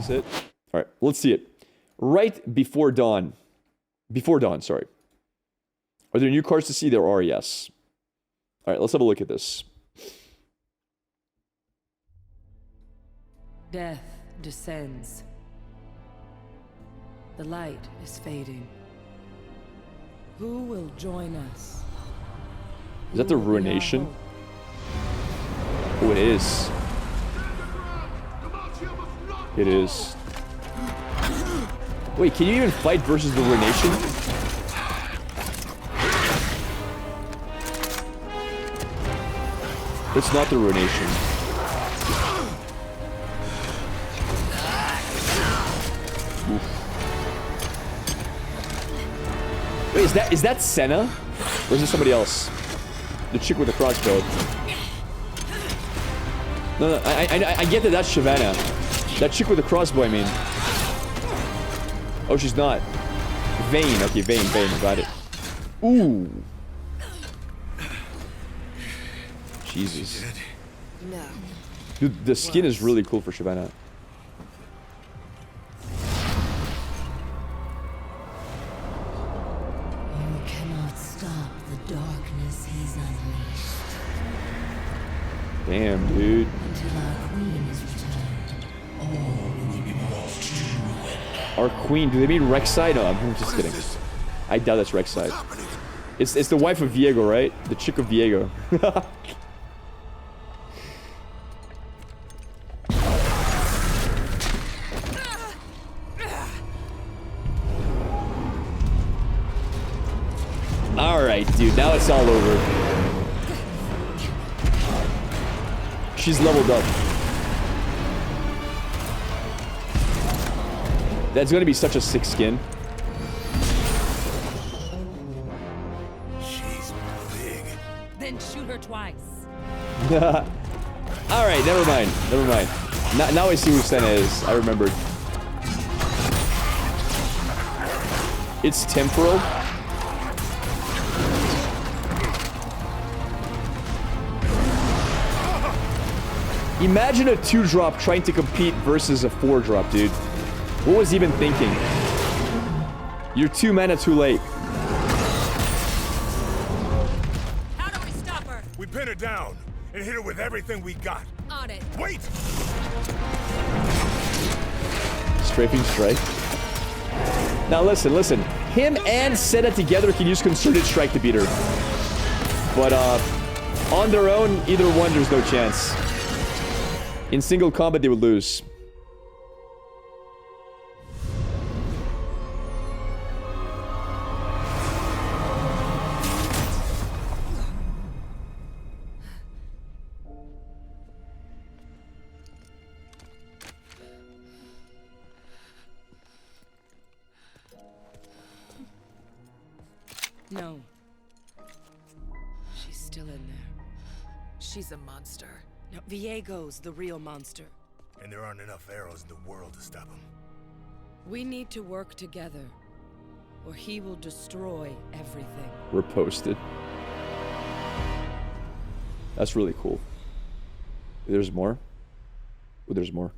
Is it? Alright, let's see it. Right before dawn. Before dawn, sorry. Are there new cards to see? There are, yes. Alright, let's have a look at this. Death descends. The light is fading. Who will join us? Is that the Ruination? Oh, it is. It is. Wait, can you even fight versus the Ruination? It's not the Ruination. Oof. Wait, is that Senna? Or is it somebody else? The chick with the crossbow. No, I get that that's Shyvana. That chick with the crossbow, I mean. Oh, she's not. Vayne. Okay, Vayne. Got it. Ooh. Jesus. No. Dude, the skin is really cool for Shyvana. You cannot stop the darkness he's unleashed. Damn, dude. Until our queen is returned, all will be brought to ruin. Our queen. Do they mean Rek'Sai? No, I'm just kidding. I doubt that's Rek'Sai. It's the wife of Viego, right? The chick of Viego. Alright, dude. Now it's all over. She's leveled up. That's gonna be such a sick skin. She's big. Then shoot her twice. Alright, never mind. Now I see who Senna is. I remembered. It's temporal. Imagine a 2-drop trying to compete versus a 4-drop, dude. What was he even thinking? You're 2 mana too late. How do we stop her? We pin her down and hit her with everything we got. On it. Wait! Strafing strike. Now listen. Him and Senna together can use concerted strike to beat her. But on their own, either one, there's no chance. In single combat, they would lose. No. She's still in there. She's a monster. No, Viego's the real monster. And there aren't enough arrows in the world to stop him. We need to work together, or he will destroy everything. We're posted. That's really cool. There's more? Oh, there's more.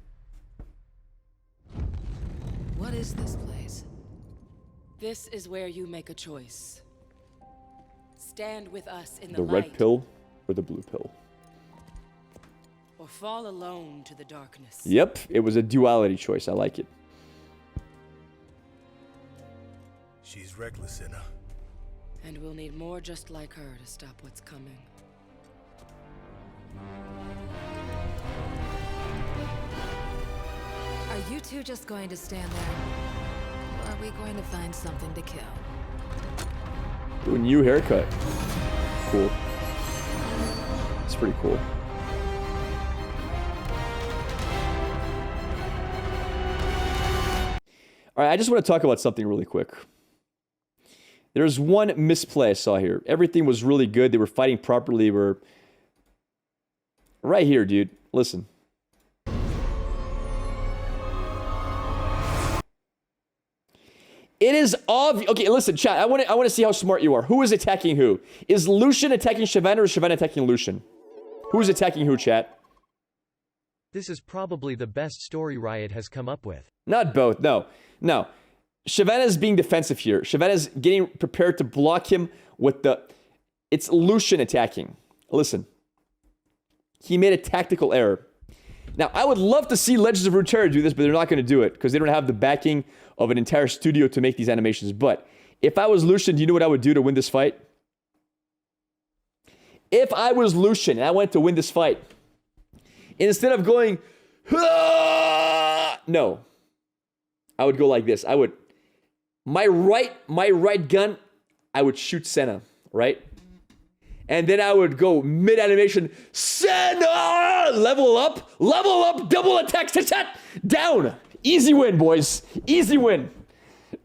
What is this place? This is where you make a choice. Stand with us in the The light, red pill or the blue pill? or fall alone to the darkness. Yep, it was a duality choice. I like it. She's reckless, Senna. And we'll need more just like her to stop what's coming. Are you two just going to stand there? Or are we going to find something to kill? Ooh, new haircut. Cool. It's pretty cool. Alright, I just want to talk about something really quick. There's one misplay I saw here. Everything was really good. They were fighting properly. We're right here, dude. Listen. It is obvious. Okay, listen, chat. I want to see how smart you are. Who is attacking who? Is Lucian attacking Shyvana or is Shyvana attacking Lucian? Who is attacking who, chat? This is probably the best story Riot has come up with. Not both, no. No. Shyvana's being defensive here. Shyvana's getting prepared to block him with the... It's Lucian attacking. Listen. He made a tactical error. Now, I would love to see Legends of Runeterra do this, but they're not going to do it because they don't have the backing of an entire studio to make these animations. But if I was Lucian, do you know what I would do to win this fight? If I was Lucian and I wanted to win this fight, instead of going, no, I would go like this. I would, my right gun, I would shoot Senna, right? And then I would go mid-animation, Senna! Level up, double attack, down. Easy win, boys. Easy win.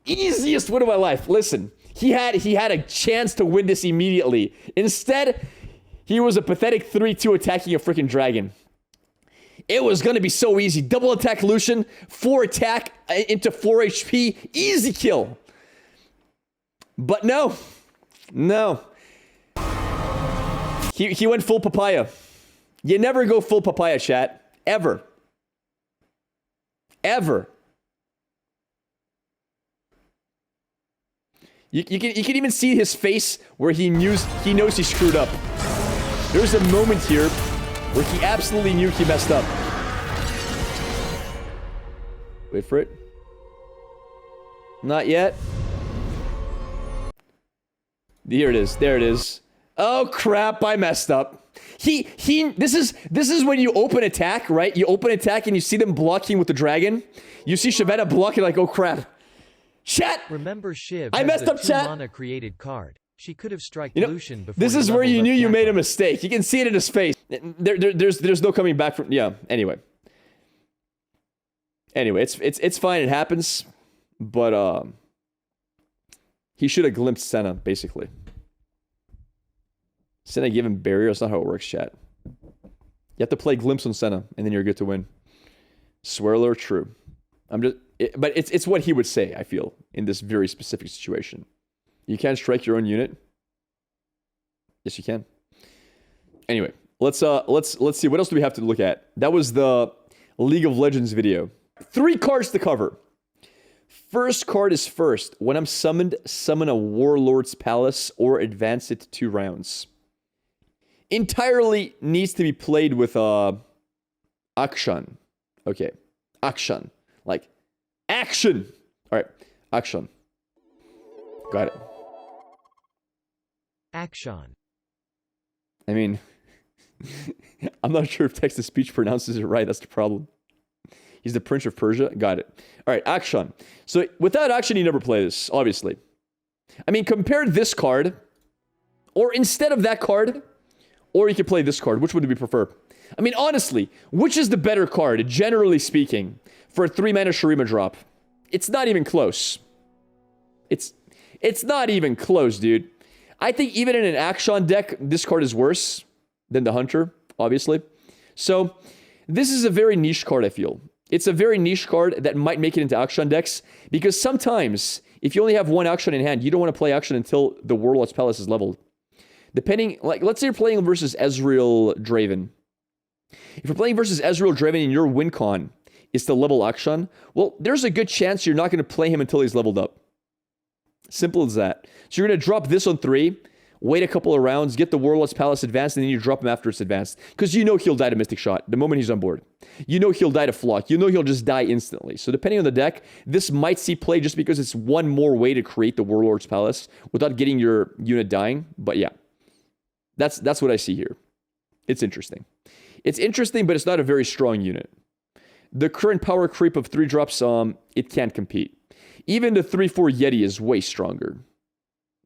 Easiest win of my life. Listen, he had a chance to win this immediately. Instead, he was a pathetic 3-2 attacking a freaking dragon. It was going to be so easy. Double attack Lucian, 4 attack into 4 HP, easy kill. But no. He went full papaya. You never go full papaya, chat. Ever. Ever. You can even see his face where he knows he screwed up. There's a moment here where he absolutely knew he messed up. Wait for it. Not yet. Here it is. There it is. Oh crap, I messed up. This is when you open attack, right? You open attack and you see them blocking with the dragon. You see Shyvana blocking like, oh crap. Chat! Remember Shiv I messed up, chat. mana created card. She could have struck You know, Lucian before. this is where you knew you made a mistake. You can see it in his face. There's no coming back from. Yeah. Anyway, it's fine. It happens, but he should have glimpsed Senna basically. Senna gave him barrier. That's not how it works, chat. You have to play glimpse on Senna, and then you're good to win. Swear alert, true. But it's what he would say. I feel in this very specific situation. You can't strike your own unit. Yes, you can. Anyway, let's see. What else do we have to look at? That was the League of Legends video. 3 cards to cover. First card is first. When I'm summoned, summon a Warlord's Palace or advance it 2 rounds. Entirely needs to be played with action. Okay, action. Like action. All right, action. Got it. Action. I mean, I'm not sure if text-to-speech pronounces it right. That's the problem. He's the Prince of Persia. Got it. All right, action. So without action, you never play this, obviously. I mean, compare this card, or instead of that card, or you could play this card. Which would you prefer? I mean, honestly, which is the better card, generally speaking, for a 3-mana Shurima drop? It's not even close. It's not even close, dude. I think even in an Action deck, this card is worse than the Hunter, obviously. So, this is a very niche card, I feel. It's a very niche card that might make it into Action decks, because sometimes, if you only have 1 Action in hand, you don't want to play Action until the Warlord's Palace is leveled. Depending, like, let's say you're playing versus Ezreal Draven. If you're playing versus Ezreal Draven and your win con is to level Akshan, well, there's a good chance you're not going to play him until he's leveled up. Simple as that. So you're going to drop this on 3, wait a couple of rounds, get the Warlord's Palace advanced, and then you drop him after it's advanced. Because you know he'll die to Mystic Shot the moment he's on board. You know he'll die to Flock. You know he'll just die instantly. So depending on the deck, this might see play just because it's one more way to create the Warlord's Palace without getting your unit dying. But yeah, that's what I see here. It's interesting. It's interesting, but it's not a very strong unit. The current power creep of 3 drops, it can't compete. Even the 3-4 Yeti is way stronger.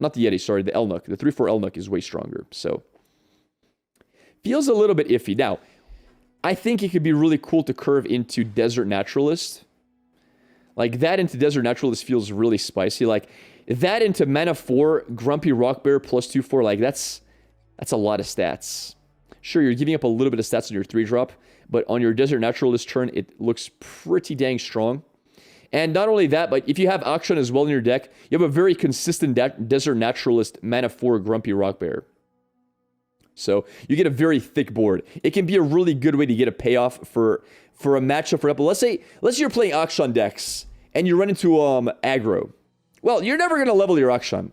Not the Yeti, sorry, the Elnuk. The 3-4 Elnuk is way stronger. So, feels a little bit iffy. Now, I think it could be really cool to curve into Desert Naturalist. Like, that into Desert Naturalist feels really spicy. Like, that into Mana 4, Grumpy Rock Bear plus 2-4, like, that's a lot of stats. Sure, you're giving up a little bit of stats on your 3-drop, but on your Desert Naturalist turn, it looks pretty dang strong. And not only that, but if you have Akshan as well in your deck, you have a very consistent Desert Naturalist Mana 4 Grumpy Rock Bear. So you get a very thick board. It can be a really good way to get a payoff for a matchup. For example, let's say you're playing Akshan decks and you run into aggro. Well, you're never going to level your Akshan.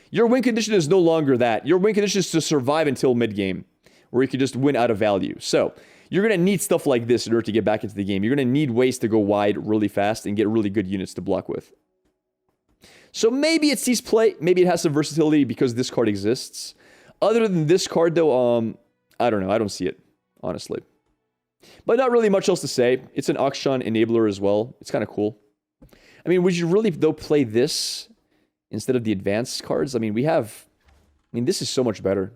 Your win condition is no longer that. Your win condition is to survive until mid-game, where you can just win out of value. So you're going to need stuff like this in order to get back into the game. You're going to need ways to go wide really fast and get really good units to block with. So maybe it sees play. Maybe it has some versatility because this card exists. Other than this card, though, I don't know. I don't see it, honestly. But not really much else to say. It's an Akshan enabler as well. It's kind of cool. I mean, would you really, though, play this instead of the advanced cards? I mean, this is so much better.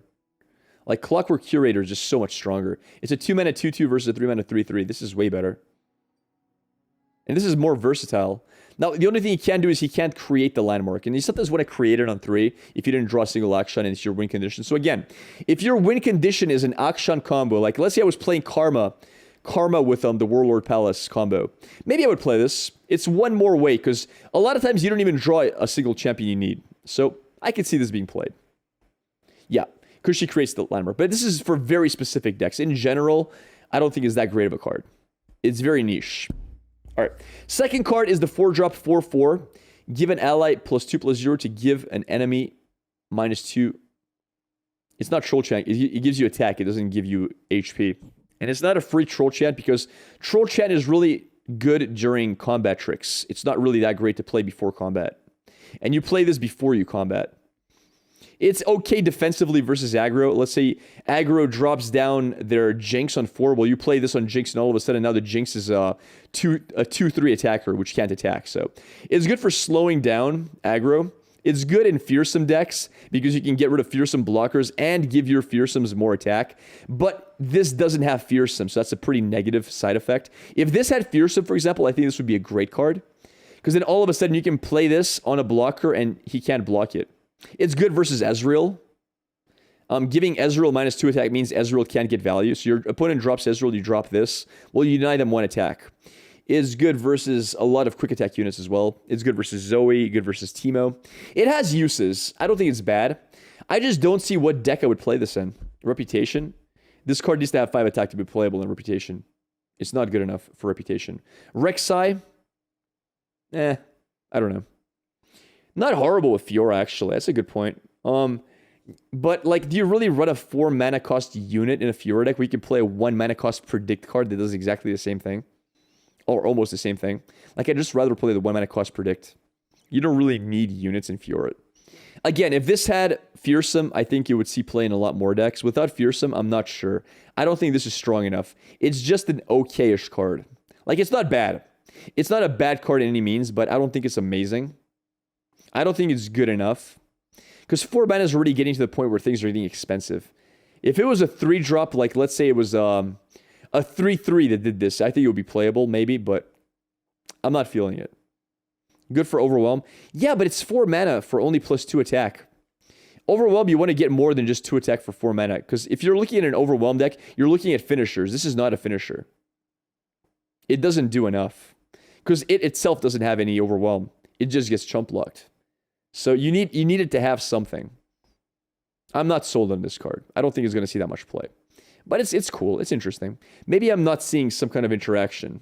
Like, Clockwork Curator is just so much stronger. It's a 2-mana 2-2 versus a 3-mana 3-3. This is way better. And this is more versatile. Now, the only thing he can do is he can't create the landmark. And you sometimes want to create it on 3 if you didn't draw a single Akshan and it's your win condition. So again, if your win condition is an Akshan combo, like let's say I was playing Karma with the Warlord Palace combo, maybe I would play this. It's one more way, because a lot of times you don't even draw a single champion you need. So I could see this being played. Yeah, because she creates the landmark. But this is for very specific decks. In general, I don't think it's that great of a card. It's very niche. All right. Second card is the 4-drop 4/4. Give an ally +2/+0 to give an enemy -2. It's not Troll Chant. It gives you attack. It doesn't give you HP. And it's not a free Troll Chant because Troll Chant is really good during combat tricks. It's not really that great to play before combat. And you play this before you combat. It's okay defensively versus aggro. Let's say aggro drops down their Jinx on 4. Well, you play this on Jinx, and all of a sudden now the Jinx is a 2/3 attacker, which can't attack. So it's good for slowing down aggro. It's good in fearsome decks because you can get rid of fearsome blockers and give your fearsomes more attack. But this doesn't have fearsome, so that's a pretty negative side effect. If this had fearsome, for example, I think this would be a great card, because then all of a sudden you can play this on a blocker and he can't block it. It's good versus Ezreal. Giving Ezreal -2 attack means Ezreal can't get value. So your opponent drops Ezreal, you drop this. Well, you deny them 1 attack. It's good versus a lot of quick attack units as well. It's good versus Zoe, good versus Teemo. It has uses. I don't think it's bad. I just don't see what deck I would play this in. Reputation. This card needs to have 5 attack to be playable in Reputation. It's not good enough for Reputation. Rek'Sai. I don't know. Not horrible with Fiora, actually. That's a good point. But, like, do you really run a 4 mana cost unit in a Fiora deck where you can play a 1 mana cost predict card that does exactly the same thing? Or almost the same thing? Like, I'd just rather play the 1 mana cost predict. You don't really need units in Fiora. Again, if this had Fearsome, I think you would see play in a lot more decks. Without Fearsome, I'm not sure. I don't think this is strong enough. It's just an okay-ish card. Like, it's not bad. It's not a bad card in any means, but I don't think it's amazing. I don't think it's good enough. Because 4 mana is already getting to the point where things are getting expensive. If it was a 3-drop, like let's say it was a 3/3 that did this, I think it would be playable, maybe, but I'm not feeling it. Good for Overwhelm. Yeah, but it's 4 mana for only +2 attack. Overwhelm, you want to get more than just 2 attack for 4 mana. Because if you're looking at an Overwhelm deck, you're looking at finishers. This is not a finisher. It doesn't do enough. Because it itself doesn't have any Overwhelm. It just gets chump blocked. So you need it to have something. I'm not sold on this card. I don't think it's going to see that much play. But it's cool. It's interesting. Maybe I'm not seeing some kind of interaction.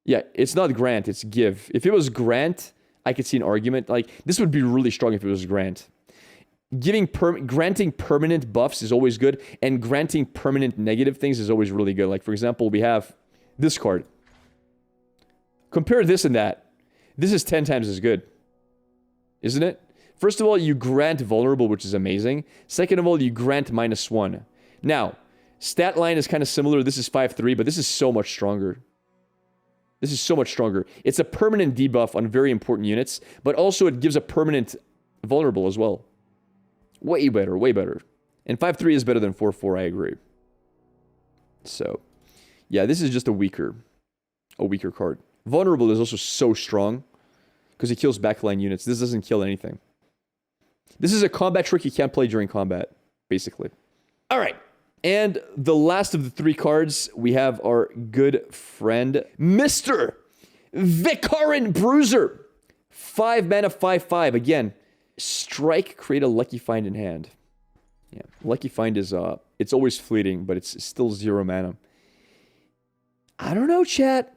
Yeah, it's not grant, it's give. If it was grant, I could see an argument. Like, this would be really strong if it was grant. Granting permanent buffs is always good, and granting permanent negative things is always really good. Like, for example, we have this card. Compare this and that. This is 10 times as good. Isn't it? First of all, you grant vulnerable, which is amazing. Second of all, you grant -1. Now, stat line is kind of similar. This is 5/3, but this is so much stronger. This is so much stronger. It's a permanent debuff on very important units, but also it gives a permanent vulnerable as well. Way better, way better. And 5/3 is better than 4/4, I agree. So, yeah, this is just a weaker card. Vulnerable is also so strong because it kills backline units. This doesn't kill anything. This is a combat trick you can't play during combat, basically. All right. And the last of the 3 cards, we have our good friend, Mr. Vekauran Bruiser. 5 mana, 5/5. Again, strike, create a lucky find in hand. Yeah, Lucky Find is, it's always fleeting, but it's still 0 mana. I don't know, chat.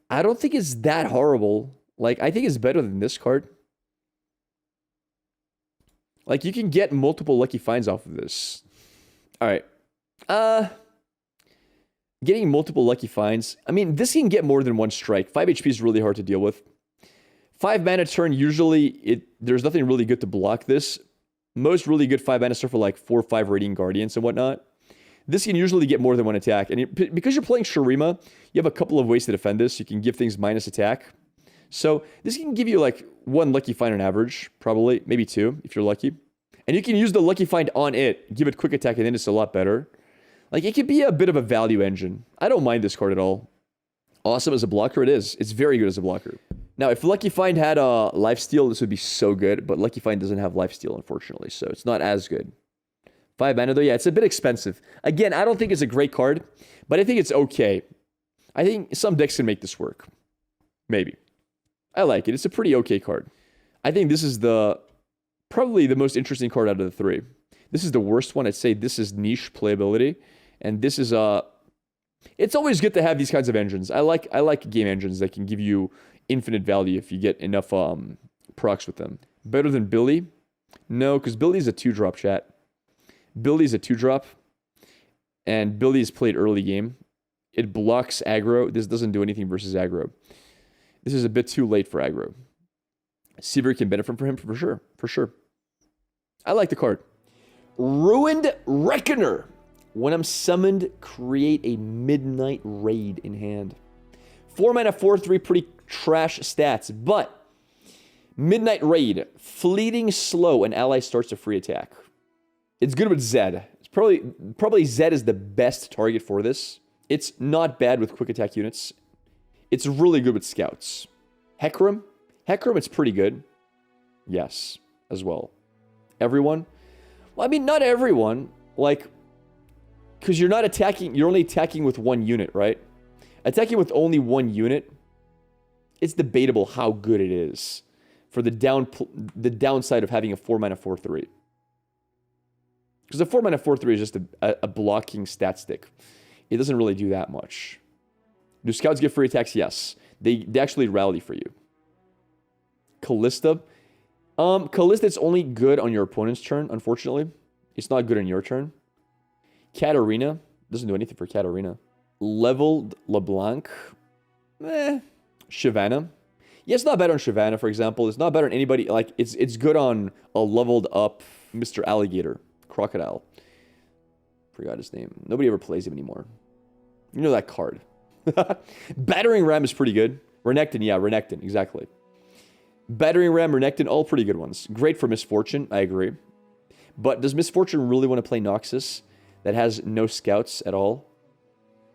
I don't think it's that horrible. Like, I think it's better than this card. Like, you can get multiple Lucky Finds off of this. Alright. Getting multiple Lucky Finds. I mean, this can get more than 1 strike. 5 HP is really hard to deal with. 5 mana turn, usually, there's nothing really good to block this. Most really good 5 mana stuff for like 4 or 5 Radiant Guardians and whatnot. This can usually get more than 1 attack. And because you're playing Shurima, you have a couple of ways to defend this. You can give things minus attack. So this can give you like 1 Lucky Find on average, probably. Maybe 2, if you're lucky. And you can use the Lucky Find on it, give it quick attack, and then it's a lot better. Like, it could be a bit of a value engine. I don't mind this card at all. Awesome as a blocker, it is. It's very good as a blocker. Now, if Lucky Find had a lifesteal, this would be so good. But Lucky Find doesn't have lifesteal, unfortunately. So it's not as good. 5 mana, though, yeah, it's a bit expensive. Again, I don't think it's a great card, but I think it's okay. I think some decks can make this work. Maybe. I like it. It's a pretty okay card. I think this is probably the most interesting card out of the 3. This is the worst one. I'd say this is niche playability. And this is, it's always good to have these kinds of engines. I like game engines that can give you infinite value if you get enough procs with them. Better than Billy? No, because Billy's a 2-drop, chat. Billy's a 2-drop, and Billy is played early game. It blocks aggro. This doesn't do anything versus aggro. This is a bit too late for aggro. Sivir can benefit from him for sure. For sure. I like the card. Ruined Reckoner. When I'm summoned, create a Midnight Raid in hand. 4 mana, 4/3, pretty trash stats, but Midnight Raid, fleeting slow, an ally starts a free attack. It's good with Zed. It's probably Zed is the best target for this. It's not bad with quick attack units. It's really good with scouts. Hecarim? Hecarim, it's pretty good. Yes, as well. Everyone? Well, I mean, not everyone. Like, because you're not attacking, you're only attacking with 1 unit, right? Attacking with only 1 unit, it's debatable how good it is for the downside of having a 4 mana 4/3. Because a 4 mana 4/3 is just a blocking stat stick. It doesn't really do that much. Do scouts get free attacks? Yes. They actually rally for you. Callista. Callista's only good on your opponent's turn, unfortunately. It's not good on your turn. Katarina. Doesn't do anything for Katarina. Leveled LeBlanc. Shyvana. Yeah, it's not bad on Shyvana, for example. It's not better on anybody. Like, it's good on a leveled up Mr. Alligator. Crocodile. Forgot his name. Nobody ever plays him anymore. You know that card. Battering Ram is pretty good. Renekton, yeah, Renekton, exactly. Battering Ram, Renekton, all pretty good ones. Great for Misfortune, I agree. But does Misfortune really want to play Noxus that has no scouts at all?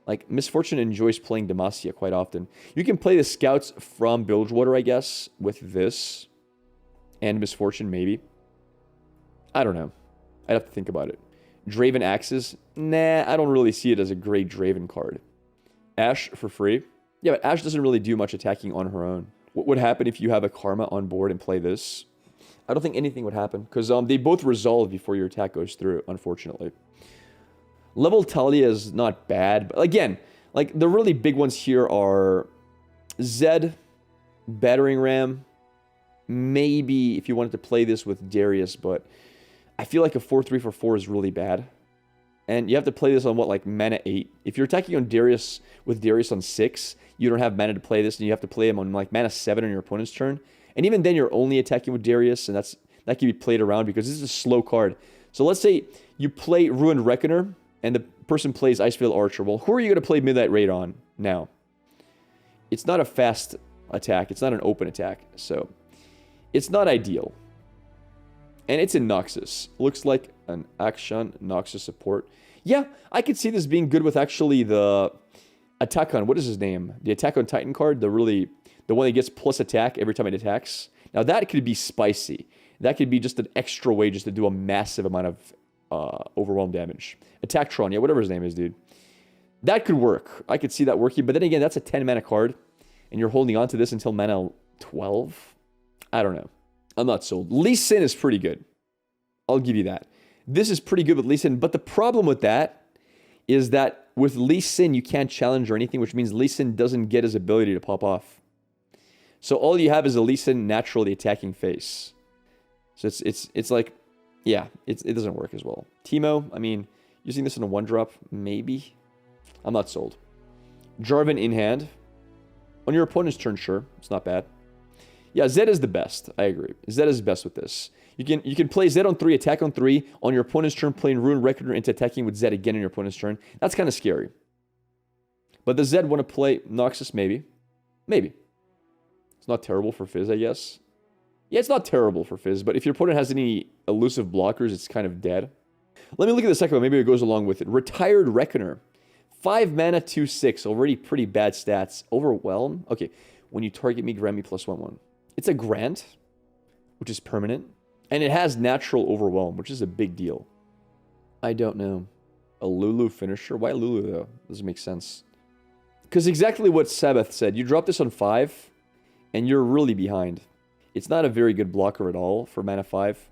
Like, Misfortune enjoys playing Demacia quite often. You can play the scouts from Bilgewater, I guess, with this. And Misfortune, maybe. I don't know. I'd have to think about it. Draven Axes? Nah, I don't really see it as a great Draven card. Ashe for free? Yeah, but Ashe doesn't really do much attacking on her own. What would happen if you have a Karma on board and play this? I don't think anything would happen, because they both resolve before your attack goes through, unfortunately. Level Talia is not bad, but again, like, the really big ones here are Zed, Battering Ram, maybe if you wanted to play this with Darius, but I feel like a 4/3 for 4 is really bad. And you have to play this on, what, like mana 8? If you're attacking on Darius with Darius on 6, you don't have mana to play this, and you have to play him on, like, mana 7 on your opponent's turn. And even then, you're only attacking with Darius, and that can be played around because this is a slow card. So let's say you play Ruined Reckoner, and the person plays Icefield Archer. Well, who are you going to play Midnight Raid on now? It's not a fast attack. It's not an open attack. So it's not ideal. And it's in Noxus. Looks like an Akshan Noxus support. Yeah, I could see this being good with actually the attack on, what is his name? The Attack on Titan card, the one that gets plus attack every time it attacks. Now that could be spicy. That could be just an extra way just to do a massive amount of overwhelm damage. Attacktron, yeah, whatever his name is, dude. That could work. I could see that working, but then again, that's a 10 mana card, and you're holding on to this until mana 12? I don't know. I'm not sold. Lee Sin is pretty good. I'll give you that. This is pretty good with Lee Sin, but the problem with that is that with Lee Sin, you can't challenge or anything, which means Lee Sin doesn't get his ability to pop off. So all you have is a Lee Sin naturally attacking face. So it's like, yeah, it doesn't work as well. Teemo, I mean, using this in a 1-drop, maybe. I'm not sold. Jarvan in hand. On your opponent's turn, sure. It's not bad. Yeah, Zed is the best. I agree. Zed is best with this. You can play Zed on 3, attack on 3. On your opponent's turn, playing Rune Reckoner into attacking with Zed again on your opponent's turn. That's kind of scary. But the Zed want to play Noxus? Maybe. Maybe. It's not terrible for Fizz, I guess. Yeah, it's not terrible for Fizz, but if your opponent has any elusive blockers, it's kind of dead. Let me look at the second one. Maybe it goes along with it. Retired Reckoner. 5 mana, 2/6. Already pretty bad stats. Overwhelm. Okay. When you target me, grant me +1/1. It's a grant, which is permanent. And it has natural overwhelm, which is a big deal. I don't know. A Lulu finisher? Why Lulu, though? Doesn't make sense. Because exactly what Sabbath said. You drop this on 5, and you're really behind. It's not a very good blocker at all for mana 5.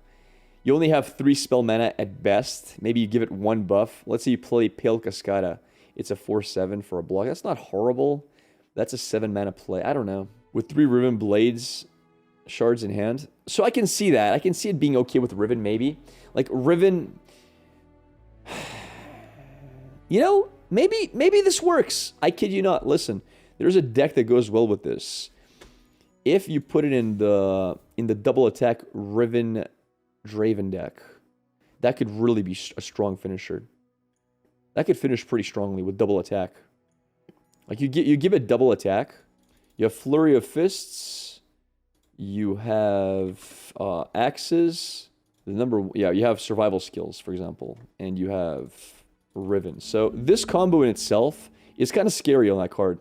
You only have 3 spell mana at best. Maybe you give it 1 buff. Let's say you play Pale Cascada. It's a 4/7 for a block. That's not horrible. That's a 7 mana play. I don't know. With 3 Riven Blades shards in hand. So I can see that. I can see it being okay with Riven, maybe. Like, Riven... You know, maybe this works. I kid you not. Listen, there's a deck that goes well with this. If you put it in the double attack Riven Draven deck, that could really be a strong finisher. That could finish pretty strongly with double attack. Like, you give it double attack. You have Flurry of Fists. You have axes. You have survival skills, for example. And you have Riven. So this combo in itself is kind of scary on that card.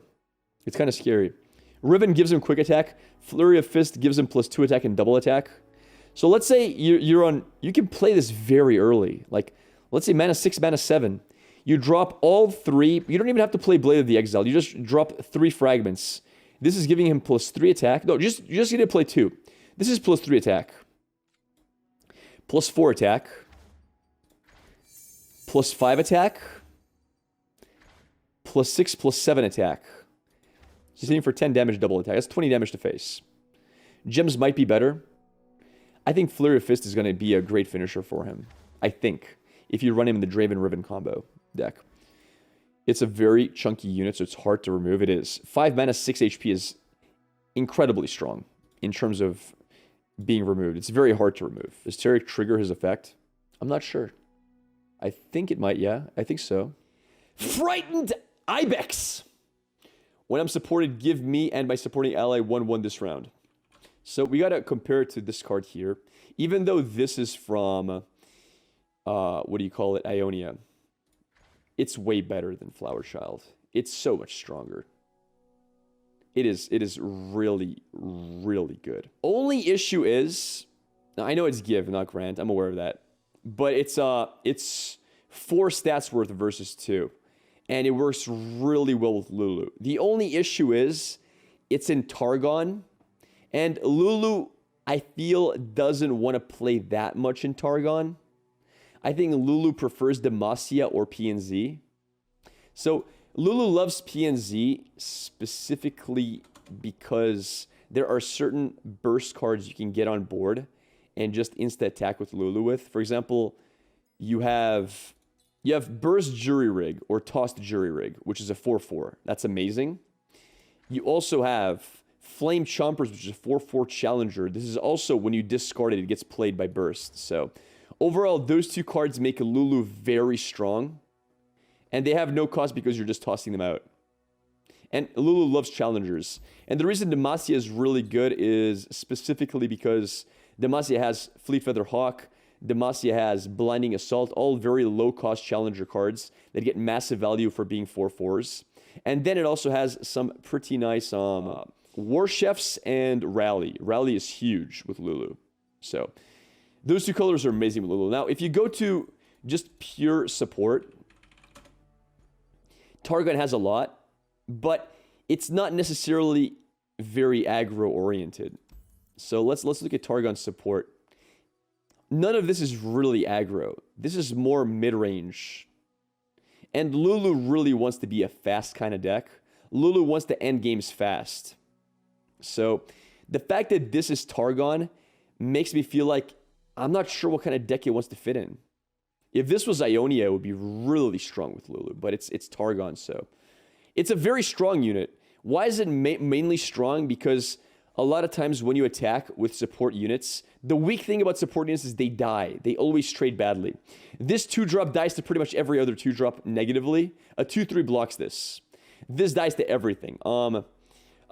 It's kind of scary. Riven gives him quick attack. Flurry of Fist gives him +2 attack and double attack. So let's say you can play this very early. Like, let's say mana 6, mana 7. You drop all 3. You don't even have to play Blade of the Exile. You just drop 3 fragments. This is giving him +3 attack. No, you just need to play 2. This is +3 attack. +4 attack. +5 attack. +6, +7 attack. He's hitting for 10 damage double attack. That's 20 damage to face. Gems might be better. I think Flurry of Fist is going to be a great finisher for him. I think. If you run him in the Draven Riven combo deck. It's a very chunky unit, so it's hard to remove. It is. 5 mana, 6 HP is incredibly strong in terms of being removed. It's very hard to remove. Does Taric trigger his effect? I'm not sure. I think it might, yeah. I think so. Frighthened Ibex! When I'm supported, give me and my supporting ally 1/1 this round. So we got to compare it to this card here. Even though this is from, what do you call it, Ionia. It's way better than Flower Child. It's so much stronger. It is really, really good. Only issue is, now I know it's give, not grant. I'm aware of that. But it's 4 stats worth versus 2. And it works really well with Lulu. The only issue is, it's in Targon. And Lulu, I feel, doesn't want to play that much in Targon. I think Lulu prefers Demacia or PNZ. So Lulu loves PNZ specifically because there are certain burst cards you can get on board and just insta attack with Lulu with. For example, you have Burst Jury Rig or Tossed Jury Rig, which is a 4/4. That's amazing. You also have Flame Chompers, which is a 4/4 challenger. This is also, when you discard it, it gets played by Burst. So overall, those 2 cards make Lulu very strong. And they have no cost because you're just tossing them out. And Lulu loves challengers. And the reason Demacia is really good is specifically because Demacia has Fleet Feather Hawk, Demacia has Blinding Assault, all very low-cost challenger cards that get massive value for being 4/4s. And then it also has some pretty nice War Chefs and Rally. Rally is huge with Lulu. So those 2 colors are amazing with Lulu. Now, if you go to just pure support, Targon has a lot, but it's not necessarily very aggro-oriented. So let's look at Targon support. none of this is really aggro. This is more mid-range. And Lulu really wants to be a fast kind of deck. Lulu wants to end games fast. So the fact that this is Targon makes me feel like I'm not sure what kind of deck it wants to fit in. If this was Ionia, it would be really strong with Lulu, but it's Targon, so. It's a very strong unit. Why is it mainly strong? Because a lot of times when you attack with support units, the weak thing about support units is they die. They always trade badly. This 2-drop dies to pretty much every other 2-drop negatively. A 2-3 blocks this. This dies to everything. A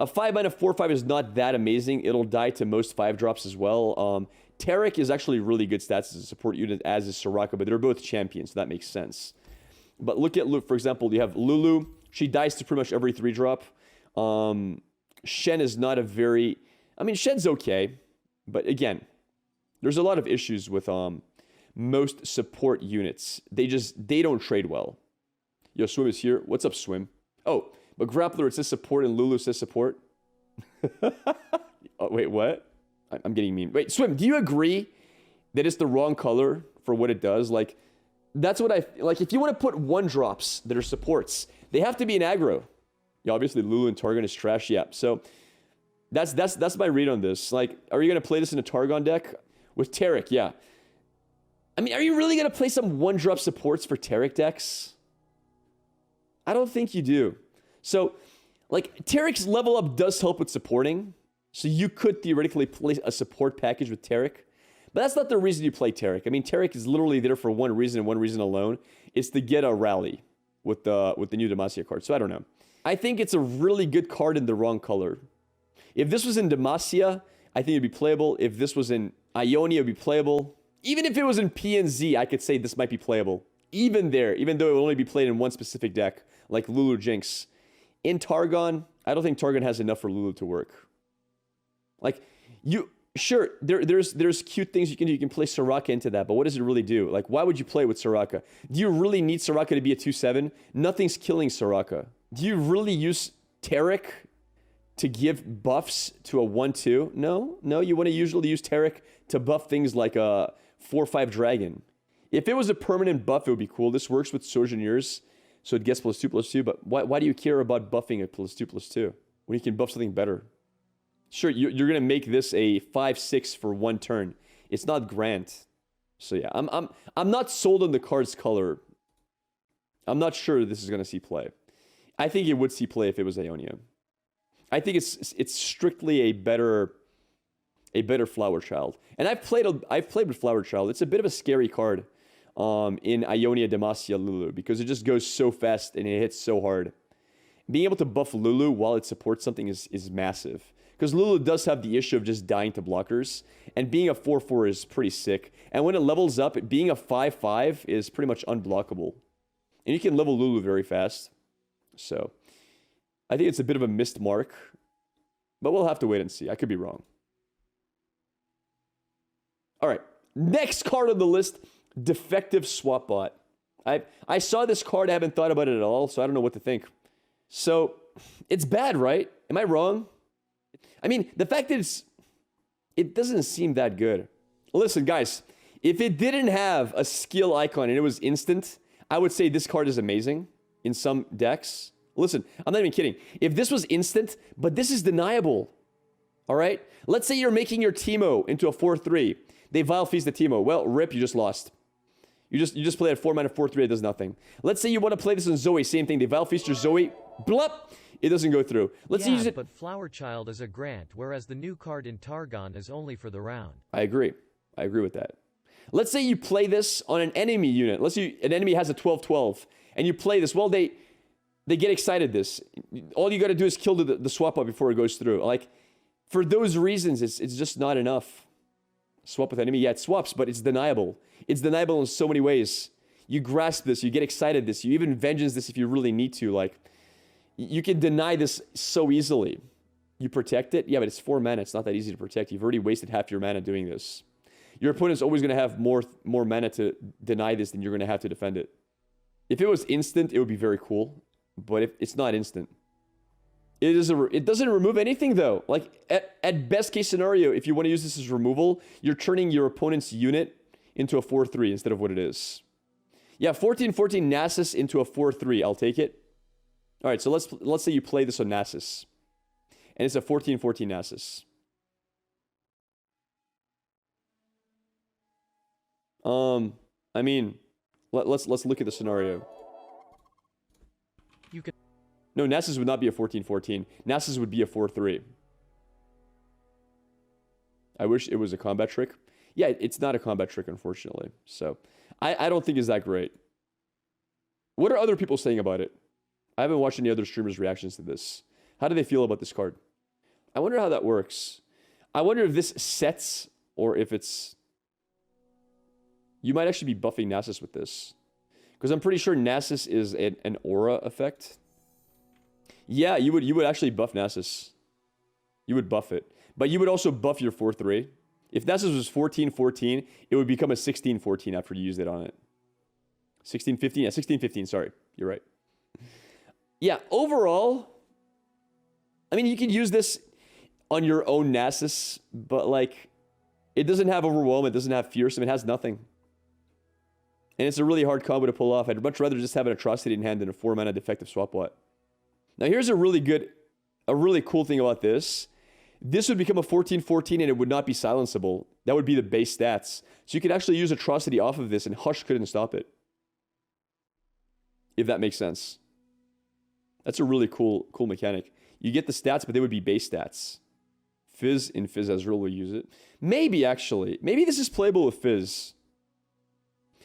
5-mana 4/5 is not that amazing. It'll die to most 5-drops as well. Taric is actually really good stats as a support unit, as is Soraka, but they're both champions, so that makes sense. But look at, for example, you have Lulu. She dies to pretty much every 3-drop. Shen is not a very... I mean, Shen's okay. But again, there's a lot of issues with most support units. They don't trade well. Yo, Swim is here. What's up, Swim? Oh, but Grappler, it says support and Lulu says support. Oh, wait, what? I'm getting mean. Wait, Swim, do you agree that it's the wrong color for what it does? Like, that's what I... Like, if you want to put 1-drops that are supports, they have to be an aggro. Yeah, obviously Lulu and Targon is trash. Yeah, so that's my read on this. Like, are you going to play this in a Targon deck? With Taric, yeah. I mean, are you really going to play some 1-drop supports for Taric decks? I don't think you do. So, like, Taric's level up does help with supporting. So you could theoretically play a support package with Taric. But that's not the reason you play Taric. I mean, Taric is literally there for one reason and one reason alone. It's to get a rally with the new Demacia card. So I don't know. I think it's a really good card in the wrong color. If this was in Demacia, I think it'd be playable. If this was in Ionia, it'd be playable. Even if it was in PNZ, I could say this might be playable. Even there, even though it would only be played in one specific deck, like Lulu Jinx. In Targon, I don't think Targon has enough for Lulu to work. Like, sure, there's cute things you can do. You can play Soraka into that, but what does it really do? Like, why would you play with Soraka? Do you really need Soraka to be a 2/7? Nothing's killing Soraka. Do you really use Taric to give buffs to a 1/2? No, you want to usually use Taric to buff things like a 4/5 dragon. If it was a permanent buff, it would be cool. This works with Sojourners, so it gets +2/+2, but why do you care about buffing a +2/+2 when you can buff something better? Sure, you're going to make this a 5/6 for 1 turn. It's not Grant. So yeah, I'm not sold on the card's color. I'm not sure this is going to see play. I think it would see play if it was Ionia. I think it's strictly a better Flower Child. And I've played with Flower Child. It's a bit of a scary card in Ionia Demacia Lulu because it just goes so fast and it hits so hard. Being able to buff Lulu while it supports something is massive. Because Lulu does have the issue of just dying to blockers. And being a 4/4 is pretty sick. And when it levels up, being a 5/5 is pretty much unblockable. And you can level Lulu very fast. So, I think it's a bit of a missed mark. But we'll have to wait and see. I could be wrong. Alright, next card on the list, Defective Swapbot. I saw this card, I haven't thought about it at all, so I don't know what to think. So, it's bad, right? Am I wrong? I mean, the fact that it doesn't seem that good. Listen, guys, if it didn't have a skill icon and it was instant, I would say this card is amazing in some decks. Listen, I'm not even kidding. If this was instant, but this is deniable, all right? Let's say you're making your Teemo into a 4/3. They Vile Feast the Teemo. Well, rip, you just lost. You just play at 4-mana 4/3, it does nothing. Let's say you want to play this on Zoe, same thing. They Vile Feast your Zoe, blup, it doesn't go through. Let's use it. But Flower Child is a grant, whereas the new card in Targon is only for the round. I agree with that. Let's say you play this on an enemy unit. Let's say an enemy has a 12/12, and you play this. Well, they get excited this. All you got to do is kill the swap up before it goes through. Like, for those reasons, it's just not enough. Swap with enemy, yeah, it swaps, but it's deniable. It's deniable in so many ways. You grasp this, you get excited this, you even vengeance this if you really need to. Like, you can deny this so easily. You protect it, yeah, but it's 4 mana. It's not that easy to protect. You've already wasted half your mana doing this. Your opponent's always going to have more mana to deny this than you're going to have to defend it. If it was instant, it would be very cool. But if it's not instant. It doesn't remove anything, though. Like, at best case scenario, if you want to use this as removal, you're turning your opponent's unit into a 4-3 instead of what it is. Yeah, 14-14 Nasus into a 4-3. I'll take it. All right, so let's say you play this on Nasus. And it's a 14-14 Nasus. I mean, let's look at the scenario. You can. No, Nasus would not be a 14-14. Nasus would be a 4-3. I wish it was a combat trick. Yeah, it's not a combat trick, unfortunately. So, I don't think it's that great. What are other people saying about it? I haven't watched any other streamers' reactions to this. How do they feel about this card? I wonder how that works. I wonder if this sets or if it's... You might actually be buffing Nasus with this. Because I'm pretty sure Nasus is an aura effect. Yeah, you would actually buff Nasus. You would buff it. But you would also buff your 4-3. If Nasus was 14-14, it would become a 16-14 after you used it on it. 16-15? Yeah, 16-15, sorry. You're right. Yeah, overall, I mean, you can use this on your own Nasus, but, like, it doesn't have Overwhelm, it doesn't have Fearsome, it has nothing. And it's a really hard combo to pull off. I'd much rather just have an Atrocity in hand than a 4-mana Defective Swapbot. Now, here's a really cool thing about this. This would become a 14-14 and it would not be silenceable. That would be the base stats. So you could actually use Atrocity off of this and Hush couldn't stop it. If that makes sense. That's a really cool mechanic. You get the stats, but they would be base stats. Fizz in Fizz Ezreal will use it. Maybe, actually. Maybe this is playable with Fizz.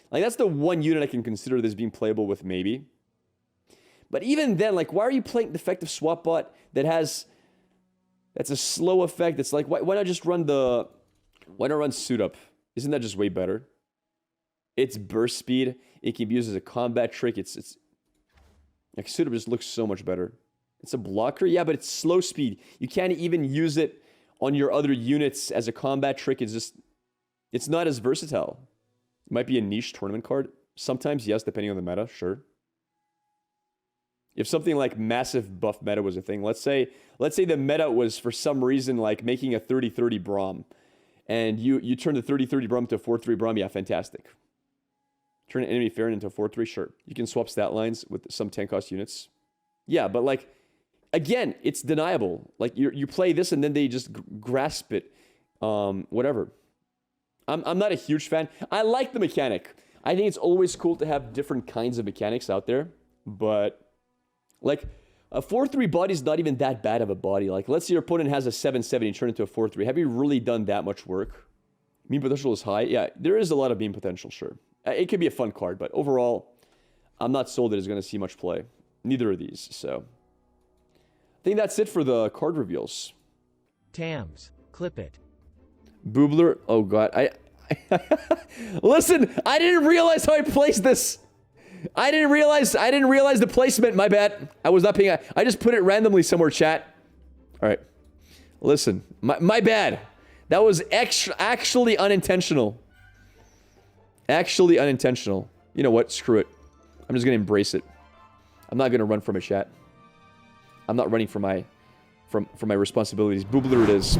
Like, that's the one unit I can consider this being playable with, maybe. But even then, like, why are you playing Defective Swapbot that's a slow effect? It's like, why not just run why not run Suit Up? Isn't that just way better? It's burst speed. It can be used as a combat trick. It's like, Suit Up just looks so much better. It's a blocker, yeah, but it's slow speed. You can't even use it on your other units as a combat trick. It's not as versatile. It might be a niche tournament card. Sometimes, yes, depending on the meta, sure. If something like massive buff meta was a thing, let's say the meta was for some reason like making a 30-30 Braum, and you turn the 30-30 Braum to a 4-3 Braum, yeah, fantastic. Turn an enemy Farron into a 4-3, sure. You can swap stat lines with some 10 cost units. Yeah, but like, again, it's deniable. Like, you play this and then they just grasp it. Whatever. I'm not a huge fan. I like the mechanic. I think it's always cool to have different kinds of mechanics out there. But, like, a 4-3 body is not even that bad of a body. Like, let's say your opponent has a 7-7 and you turn it into a 4-3. Have you really done that much work? Meme potential is high. Yeah, there is a lot of meme potential, sure. It could be a fun card, but overall, I'm not sold that it's going to see much play. Neither of these, so... I think that's it for the card reveals. Tams, clip it. Boobler, oh god, Listen, I didn't realize how I placed this. I didn't realize the placement, my bad. I was not paying, I just put it randomly somewhere, chat. Alright. Listen, my bad. That was actually unintentional. Actually unintentional. You know what, screw it. I'm just gonna embrace it. I'm not gonna run from it, chat. I'm not running from my responsibilities. Boobler it is.